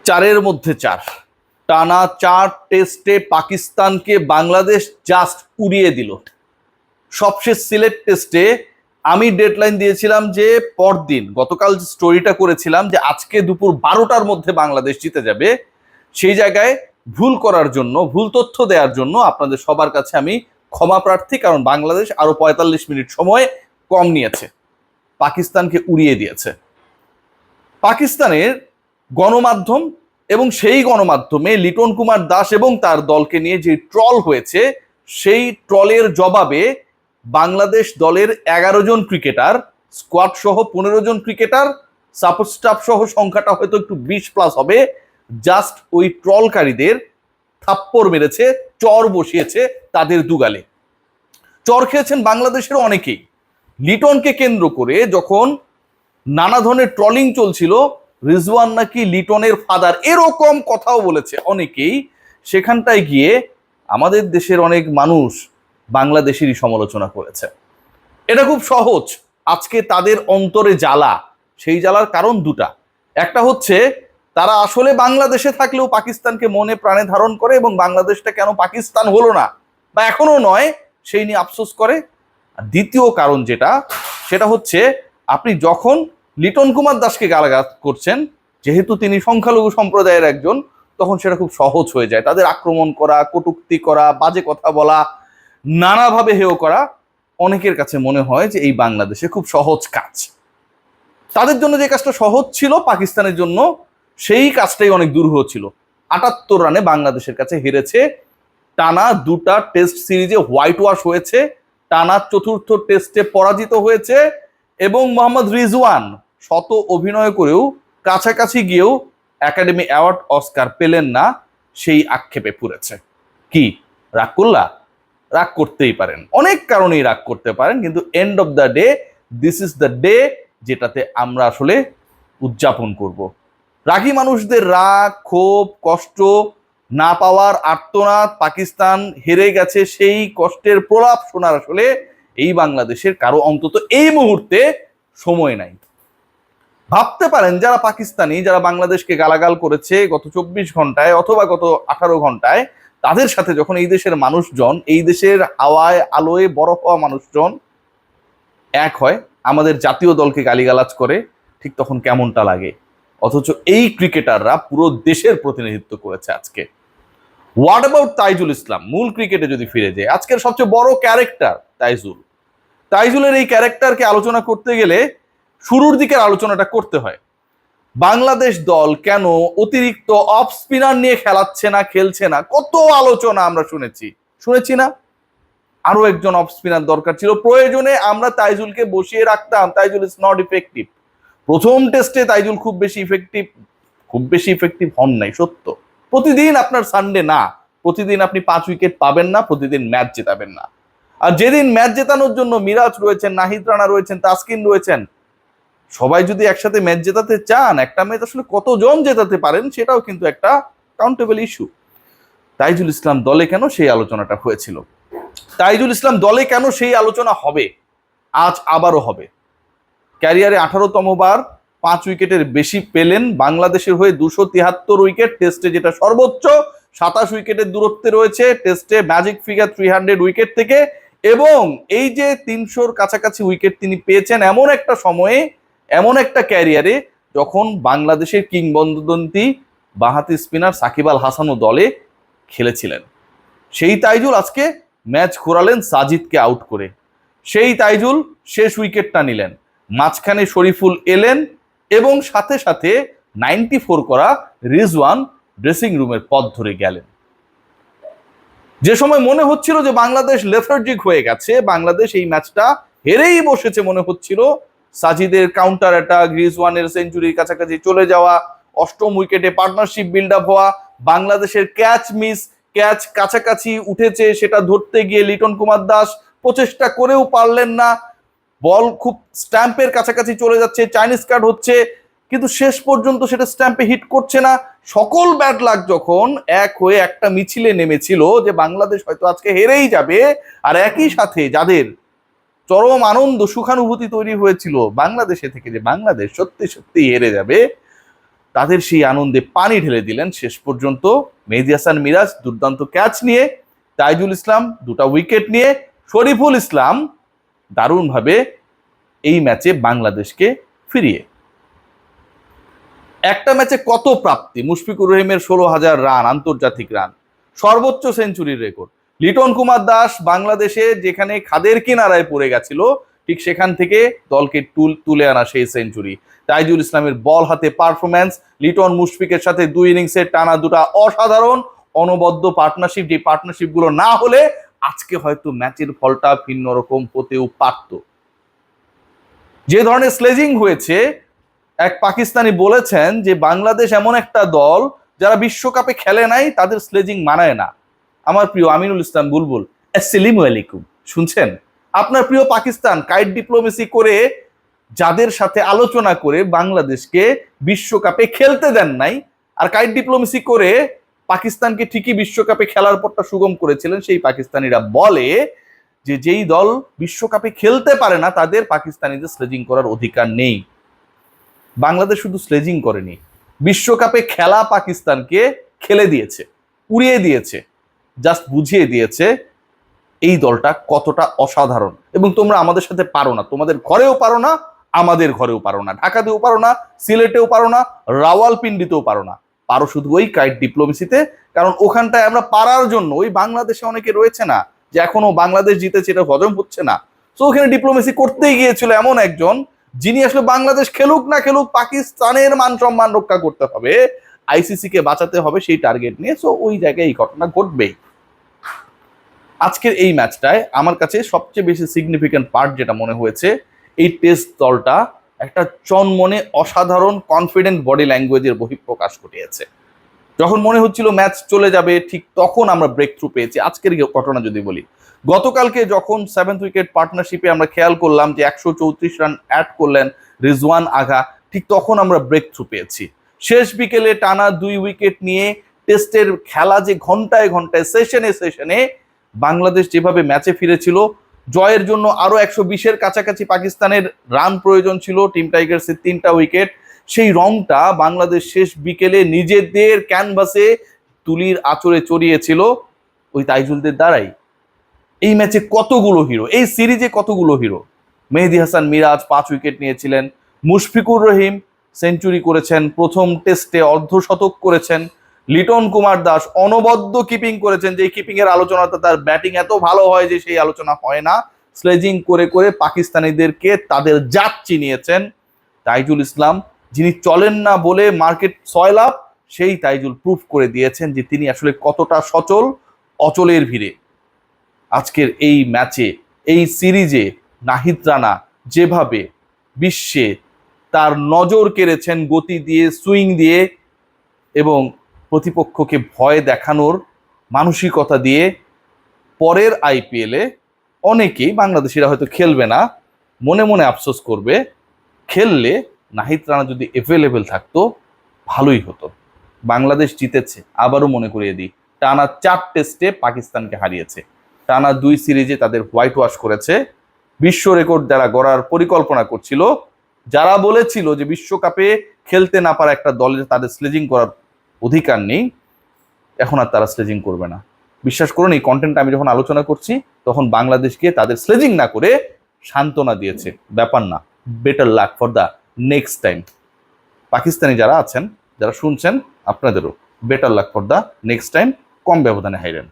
চারের মধ্যে চার, টানা 4 টেস্টে পাকিস্তানকে বাংলাদেশ জাস্ট উড়িয়ে দিল। সবশেষ সিলেট টেস্টে আমি ডেডলাইন দিয়েছিলাম যে পরদিন, গতকাল যে স্টোরিটা করেছিলাম যে আজকে দুপুর 12টার মধ্যে বাংলাদেশ জিতে যাবে, সেই জায়গায় ভুল করার জন্য, ভুল তথ্য দেওয়ার জন্য আপনাদের সবার কাছে আমি ক্ষমা প্রার্থী। কারণ বাংলাদেশ আরো 45 মিনিট সময় কম নিয়েছে, পাকিস্তানকে উড়িয়ে দিয়েছে। পাকিস্তানের গণমাধ্যম এবং সেই গণমাধ্যমে লিটন কুমার দাস এবং তার দলকে নিয়ে যে ট্রল হয়েছে, সেই ট্রলের জবাবে বাংলাদেশ দলের 11 জন ক্রিকেটার, স্কোয়াড সহ 15 জন ক্রিকেটার, সাপোর্ট স্টাফ সহ সংখ্যাটা হয়তো একটু 20+ হবে, জাস্ট ওই ট্রলকারীদের থাপ্পড় মেরেছে, চর বসিয়েছে তাদের দুগালে। চর খেয়েছেন বাংলাদেশের অনেকেই। লিটনকে কেন্দ্র করে যখন নানা ধরনের ট্রলিং চলছিল, রিজওয়ান নাকি লিটনের ফাদার, এরকম কথাও বলেছে অনেকেই। সেখানটায় গিয়ে আমাদের দেশের অনেক মানুষ বাংলাদেশেরই সমালোচনা করেছে। এটা খুব সহজ, আজকে তাদের অন্তরে জ্বালা। সেই জ্বালার কারণ দুটা। একটা হচ্ছে তারা আসলে বাংলাদেশে থাকলেও পাকিস্তানকে মনে প্রাণে ধারণ করে এবং বাংলাদেশটা কেন পাকিস্তান হলো না বা এখনো নয় সেই নিয়ে আফসোস করে। আর দ্বিতীয় কারণ যেটা, সেটা হচ্ছে আপনি যখন লিটন কুমার দাসকে গালাগাল করছেন, যেহেতু তিনি সংখ্যালঘু সম্প্রদায়ের একজন, তখন সেটা খুব সহজ হয়ে যায়। তাদের আক্রমণ করা, কটূক্তি করা, বাজে কথা বলা, নানাভাবে হেয় করা অনেকের কাছে মনে হয় যে এই বাংলাদেশে খুব সহজ কাজ। তাদের জন্য যে কাজটা সহজ ছিল, পাকিস্তানের জন্য সেই কাজটাই অনেক দুরূহ ছিল। 78 রানে বাংলাদেশের কাছে হেরেছে, টানা 2টা টেস্ট সিরিজে হোয়াইট ওয়াশ হয়েছে, টানা 4র্থ টেস্টে পরাজিত হয়েছে এবং মোহাম্মদ রিজওয়ান শত অভিনয় করেও কাছাকাছি গিয়েও একাডেমি অ্যাওয়ার্ড অস্কার পেলেন না, সেই আক্ষেপে পুড়েছে। কি রাগ করলা? রাগ করতেই পারেন, অনেক কারণেই রাগ করতে পারেন, কিন্তু end of the day this is the day যেটাতে আমরা আসলে উদযাপন করব। রাগী মানুষদের রাগ, ক্ষোভ, কষ্ট, না পাওয়ার আর্তনাদ, পাকিস্তান হেরে গেছে সেই কষ্টের প্রলাপ শোনার আসলে এই বাংলাদেশের কারো অন্তত এই মুহূর্তে সময় নাই। ভাবতে পারেন যারা পাকিস্তানি, যারা বাংলাদেশকে গালাগাল করেছে গত 24 ঘন্টায় অথবা গত 18 ঘন্টায়, তাদের সাথে যখন এই দেশের মানুষজন, এই দেশের হাওয়ায় আলোয় বড় হওয়া মানুষজন এক হয়, আমাদের জাতীয় দলকে গালিগালাজ করে, ঠিক তখন কেমনটা লাগে। অথচ এই ক্রিকেটাররা পুরো দেশের প্রতিনিধিত্ব করেছে আজকে। হোয়াট অ্যাবাউট তাইজুল ইসলাম? মূল ক্রিকেটে যদি ফিরে যায়, আজকের সবচেয়ে বড় ক্যারেক্টার তাইজুলের এই ক্যারেক্টারকে আলোচনা করতে গেলে শুরুর দিকের আলোচনাটা করতে হয়। বাংলাদেশ দল কেন অতিরিক্ত অফ স্পিনার নিয়ে খেলাচ্ছে না, খেলছে না, কত আলোচনা আমরা শুনেছি না? আরো একজন অফ স্পিনার দরকার ছিল, প্রয়োজনে আমরা তাইজুলকে বসিয়ে রাখতাম। Taijul is not effective. প্রথম টেস্টে তাইজুল খুব বেশি ইফেক্টিভ হন নাই, সত্য। প্রতিদিন আপনার সানডে না, প্রতিদিন আপনি 5 উইকেট পাবেন না, প্রতিদিন ম্যাচ জেতাবেন না। আর যেদিন ম্যাচ জেতানোর জন্য মিরাজ রয়েছেন, নাহিদ রানা রয়েছেন, তাসকিন রয়েছেন, সবাই যদি একসাথে ম্যাচ জেতাতে চান, একটা ম্যাচ আসলে কতজন জেতাতে পারেন সেটাও কিন্তু একটা কাউন্টেবল ইস্যু। তাইজুল ইসলাম দলে কেন, সেই আলোচনাটা হয়েছিল। তাইজুল ইসলাম দলে কেন, সেই আলোচনা হবে, আজ আবারও হবে। ক্যারিয়ারে 18তম বার 5 উইকেটের বেশি পেলেন, বাংলাদেশের হয়ে 273 উইকেট, টেস্টে যেটা সর্বোচ্চ, 27 উইকেটের দূরত্বে রয়েছে, টেস্টে ম্যাজিক ফিগার 300 উইকেট থেকে। এবং এই যে 300-র কাছাকাছি উইকেট তিনি পেয়েছেন এমন একটা সময়ে, এমন একটা ক্যারিয়ারে যখন বাংলাদেশের কিংবদন্তি বাঁহাতি স্পিনার সাকিব আল হাসানও দলে খেলেছিলেন। সেই তাইজুল আজকে ম্যাচ ঘোরালেন সাজিদকে আউট করে। সেই তাইজুল শেষ উইকেটটা নিলেন, মাঝখানে শরীফুল এলেন এবং সাথে সাথে 94 করা রিজওয়ান ড্রেসিং রুমের পথ ধরে গেলেন। যে সময় মনে হচ্ছিল যে বাংলাদেশ লেথার্জিক হয়ে গেছে, বাংলাদেশ এই ম্যাচটা হেরেই বসেছে মনে হচ্ছিল, সাজিদের কাউন্টার অ্যাটাক, রিজওয়ানের সেঞ্চুরির কাছাকাছি চলে যাওয়া, 8ম উইকেটে পার্টনারশিপ বিল্ড আপ হওয়া, বাংলাদেশের ক্যাচ মিস, ক্যাচ কাছাকাছি উঠেছে, সেটা ধরতে গিয়ে লিটন কুমার দাস প্রচেষ্টা করেও পারলেন না, বল খুব স্ট্যাম্পের কাছাকাছি চলে যাচ্ছে, চাইনিজ কার্ড হচ্ছে, কিন্তু শেষ পর্যন্ত সেটা স্ট্যাম্পে হিট করছে না। সকল ব্যাড লাক যখন এক হয়ে একটা মিছিলে নেমেছিল যে বাংলাদেশ হয়তো আজকে হেরেই যাবে, আর একই সাথে যাদের চরম আনন্দ, সুখানুভূতি তৈরি হয়েছিল বাংলাদেশে থেকে যে বাংলাদেশ সত্যি সত্যি হেরে যাবে, তাদের সেই আনন্দে পানি ঢেলে দিলেন। শেষ পর্যন্ত মেহেদী হাসান মিরাজ দুর্দান্ত ক্যাচ নিয়ে, তাইজুল ইসলাম 2টা উইকেট নিয়ে, শরীফুল ইসলাম দারুণভাবে এই ম্যাচে বাংলাদেশকে ফিরিয়ে। একটা ম্যাচে কত প্রাপ্তি! মুশফিকুর রহিমের 16,000 রান, আন্তর্জাতিক রান, সর্বোচ্চ সেঞ্চুরির রেকর্ড। লিটন কুমার দাস বাংলাদেশে যেখানে খাদের কিনারায় পড়ে গেছিল, ঠিক সেখান থেকে দলকে তুলে আনা সেই সেঞ্চুরি। তাইজুল ইসলামের বল হাতে পারফরম্যান্স, লিটন মুশফিকের সাথে 2 ইনিংসের টানা 2টা অসাধারণ অনবদ্য পার্টনারশিপ, যে পার্টনারশিপ গুলো না হলে আজকে হয়তো ম্যাচের ফলটা ভিন্ন রকম হতেও পারত। যে ধরনের স্লেজিং হয়েছে, এক পাকিস্তানি বলেছেন যে বাংলাদেশ এমন একটা দল যারা বিশ্বকাপে খেলে নাই, তাদের স্লেজিং মানায় না। আমার প্রিয় আমিনুল ইসলাম বুলবুল, আসসালামু আলাইকুম, শুনছেন? আপনার প্রিয় পাকিস্তান কাইট ডিপ্লোমেসি করে, যাদের সাথে আলোচনা করে বাংলাদেশকে বিশ্বকাপে খেলতে দেন নাই, আর কাইট ডিপ্লোমেসি করে পাকিস্তানকে ঠিকই বিশ্বকাপে খেলার পরটা সুগম করেছিলেন, সেই পাকিস্তানিরা বলে যে যেই দল বিশ্বকাপে খেলতে পারে না তাদের পাকিস্তানিদের স্লেজিং করার অধিকার নেই। বাংলাদেশ শুধু স্লেজিং করেনি, বিশ্বকাপে খেলা পাকিস্তানকে খেলে দিয়েছে, উড়িয়ে দিয়েছে, জাস্ট বুঝিয়ে দিয়েছে এই দলটা কতটা অসাধারণ। এবং তোমরা আমাদের সাথে পারো না, তোমাদের ঘরেও পারো না, আমাদের ঘরেও পারো না, ঢাকাতেও পারো না, সিলেটেও পারো না, রাওয়ালপিন্ডিতেও পারো না, পারো শুধু ওই কাইট ডিপ্লোমেসিতে। কারণ ওখানটায় আমরা পারার জন্য, ওই বাংলাদেশে অনেকে রয়েছে না যে এখনো বাংলাদেশ জিতেছে এটা হজম হচ্ছে না, তো ওখানে ডিপ্লোমেসি করতেই গিয়েছিল এমন একজন, যিনি আসলে বাংলাদেশ খেলুক না খেলুক পাকিস্তানের মান সম্মান রক্ষা করতে হবে, আইসিসি কে বাঁচাতে হবে সেই টার্গেট নিয়ে। সো ওই জায়গায় এই ঘটনা ঘটবেই। আজকের এই ম্যাচটায় আমার কাছে সবচেয়ে বেশি সিগনিফিক্যান্ট পার্ট যেটা মনে হয়েছে, এই টেস্ট দলটা একটা চনমনে অসাধারণ কনফিডেন্ট বডি ল্যাঙ্গুয়েজের বহিঃপ্রকাশ ঘটিয়েছে। যখন মনে হচ্ছিল ম্যাচ চলে যাবে, ঠিক তখন আমরা ব্রেক থ্রু পেয়েছি। আজকের ঘটনা যদি বলি, গতকালকে যখন 7th উইকেট পার্টনারশিপে আমরা খেয়াল করলাম যে 134 রান অ্যাড করলেন রিজওয়ান আগা, ঠিক তখন আমরা ব্রেক থ্রু পেয়েছি। শেষ বিকেলে টানা 2 উইকেট নিয়ে টেস্টের খেলা যে ঘন্টায় ঘন্টায়, সেশনে বাংলাদেশ যেভাবে ম্যাচে ফিরেছিল, জয়ের জন্য আরো 120-এর কাছাকাছি পাকিস্তানের রান প্রয়োজন ছিল, টিম টাইগার্সের 3টা উইকেট। সেই রংটা বাংলাদেশ শেষ বিকেলে নিজেদের ক্যানভাসে তুলির আঁচড়ে চড়িয়েছিল ওই তাইজুলদের দ্বারাই। এই ম্যাচে কতগুলো হিরো, এই সিরিজে কতগুলো হিরো! মেহেদী হাসান মিরাজ 5 উইকেট নিয়েছিলেন, মুশফিকুর রহিম সেঞ্চুরি করেছেন, প্রথম টেস্টে অর্ধশতক করেছেন, লিটন কুমার দাস অনবদ্য কিপিং করেছেন, যে কিপিং এর আলোচনাটা, তার ব্যাটিং এত ভালো হয় যে সেই আলোচনা হয় না। স্লেজিং করে করে পাকিস্তানিদেরকে তাদের জাত চিনিয়েছেন। তাইজুল ইসলাম, যিনি চলেন না বলে মার্কেট 6 লাভ, সেই তাইজুল প্রুফ করে দিয়েছেন যে তিনি আসলে কতটা সচল অচলের ভিড়ে। আজকের এই ম্যাচে, এই সিরিজে নাহিদ রানা যেভাবে বিশ্বে তার নজর কেড়েছেন গতি দিয়ে, সুইং দিয়ে এবং প্রতিপক্ষকে ভয় দেখানোর মানসিকতা দিয়ে, পরের আইপিএলে অনেকেই বাংলাদেশিরা হয়তো খেলবে না, মনে মনে আফসোস করবে, খেললে নাহিদ রানা যদি অ্যাভেলেবেল থাকতো ভালোই হতো। বাংলাদেশ জিতেছে, আবারও মনে করিয়ে দিই, টানা 4 টেস্টে পাকিস্তানকে হারিয়েছে, টানা 2 সিরিজে তাদের হোয়াইট ওয়াশ করেছে। বিশ্ব রেকর্ড যারা গড়ার পরিকল্পনা করছিল, যারা বলেছিল যে বিশ্বকাপে খেলতে না পারা একটা দলের তাদের স্লেজিং করার অধিকার নেই, এখন আর তারা স্লেজিং করবে না। বিশ্বাস করুন, এই কন্টেন্ট আমি যখন আলোচনা করছি তখন বাংলাদেশকে তাদের স্লেজিং না করে সান্ত্বনা দিয়েছে, ব্যাপার না, better luck for the next time. Pakistani যারা আছেন, যারা শুনছেন, আপনাদেরও better luck for the next time, কম ব্যবধানে হাইরেন।